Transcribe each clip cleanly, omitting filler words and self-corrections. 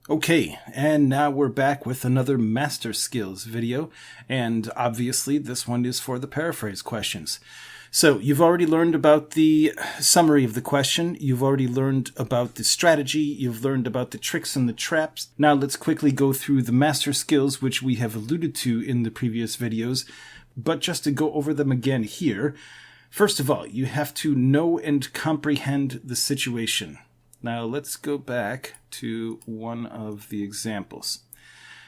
Okay, and now we're back with another Master Skills video, and obviously this one is for the paraphrase questions. So you've already learned about the summary of the question, you've already learned about the strategy, you've learned about the tricks and the traps. Now let's quickly go through the Master Skills, which we have alluded to in the previous videos, but just to go over them again here. First of all, you have to know and comprehend the situation. Now let's go back to one of the examples.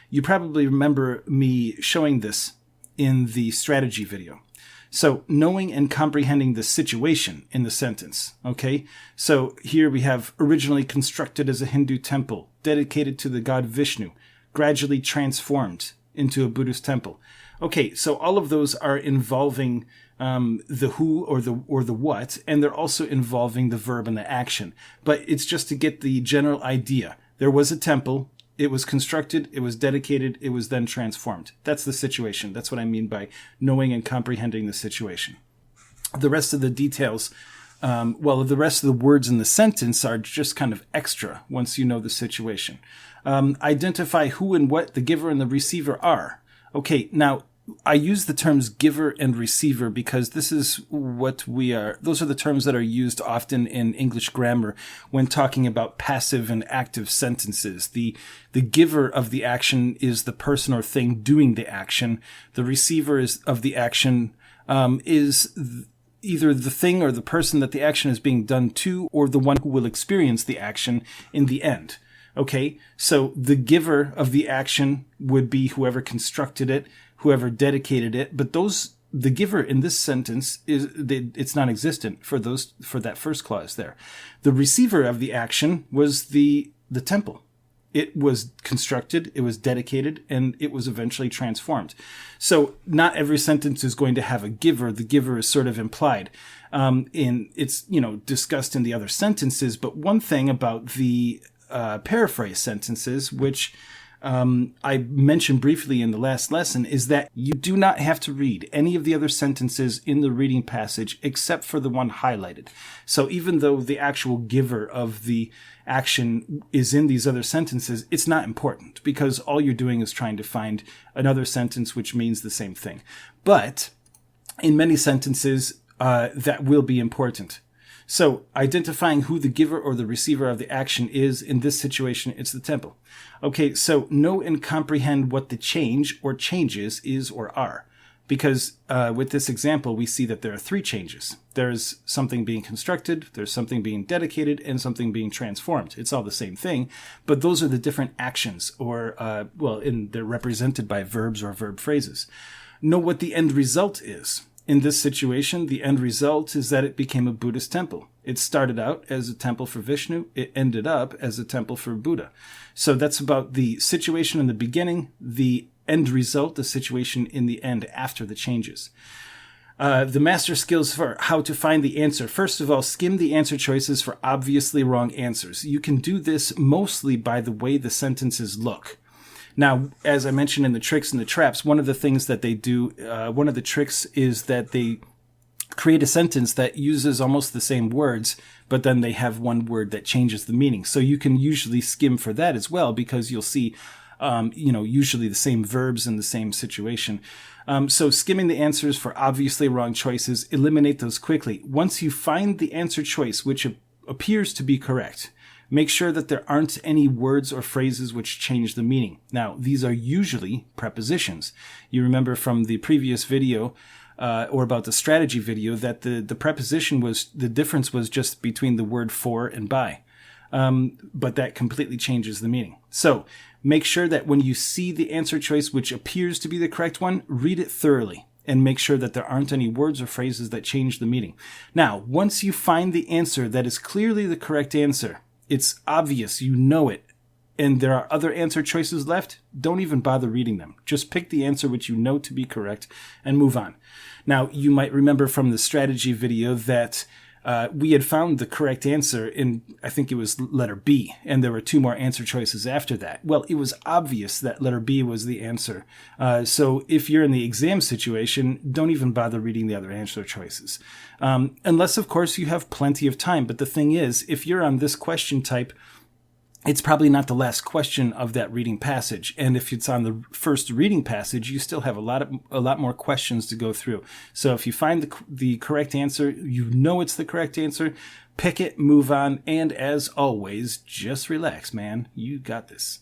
You probably remember me showing this in the strategy video. So knowing and comprehending the situation in the sentence, okay? So here we have originally constructed as a Hindu temple, dedicated to the god Vishnu, gradually transformed into a Buddhist temple. Okay, so all of those are involving the who or the what, and they're also involving the verb and the action. But it's just to get the general idea. There was a temple, it was constructed, it was dedicated, it was then transformed. That's the situation. That's what I mean by knowing and comprehending the situation. The rest of the details, the rest of the words in the sentence are just kind of extra once you know the situation. Identify who and what the giver and the receiver are. Okay, now I use the terms giver and receiver because this is what we are. Those are the terms that are used often in English grammar when talking about passive and active sentences. The giver of the action is the person or thing doing the action. The receiver of the action is either the thing or the person that the action is being done to, or the one who will experience the action in the end. Okay, so the giver of the action would be whoever constructed it, whoever dedicated it, but the giver in this sentence it's non-existent for that first clause there. The receiver of the action was the temple. It was constructed, it was dedicated, and it was eventually transformed. So not every sentence is going to have a giver. The giver is sort of implied. It's discussed in the other sentences, but one thing about the paraphrase sentences, which I mentioned briefly in the last lesson, is that you do not have to read any of the other sentences in the reading passage except for the one highlighted. So even though the actual giver of the action is in these other sentences, it's not important because all you're doing is trying to find another sentence which means the same thing. But in many sentences, that will be important. So identifying who the giver or the receiver of the action is, in this situation, it's the temple. Okay, so know and comprehend what the change or changes is or are. Because with this example, we see that there are three changes. There's something being constructed, there's something being dedicated, and something being transformed. It's all the same thing, but those are the different actions, or, they're represented by verbs or verb phrases. Know what the end result is. In this situation, the end result is that it became a Buddhist temple. It started out as a temple for Vishnu. It ended up as a temple for Buddha. So that's about the situation in the beginning, the end result, the situation in the end after the changes. The master skills for how to find the answer. First of all, skim the answer choices for obviously wrong answers. You can do this mostly by the way the sentences look. Now, as I mentioned in the tricks and the traps, one of the things that they do, one of the tricks is that they create a sentence that uses almost the same words, but then they have one word that changes the meaning. So you can usually skim for that as well, because you'll see, usually the same verbs in the same situation. So skimming the answers for obviously wrong choices, eliminate those quickly. Once you find the answer choice, which appears to be correct, make sure that there aren't any words or phrases which change the meaning. Now, these are usually prepositions. You remember from the previous video, or about the strategy video, that the preposition the difference was just between the word for and by. But that completely changes the meaning. So make sure that when you see the answer choice which appears to be the correct one, read it thoroughly and make sure that there aren't any words or phrases that change the meaning. Now, once you find the answer that is clearly the correct answer, it's obvious, you know it, and there are other answer choices left, don't even bother reading them. Just pick the answer which you know to be correct and move on. Now, you might remember from the strategy video that we had found the correct answer in, I think it was letter B, and there were two more answer choices after that. Well, it was obvious that letter B was the answer. So if you're in the exam situation, don't even bother reading the other answer choices. Unless, of course, you have plenty of time. But the thing is, if you're on this question type it's probably not the last question of that reading passage. And if it's on the first reading passage, you still have a lot more questions to go through. So if you find the correct answer, you know it's the correct answer, pick it, move on, and as always, just relax, man. You got this.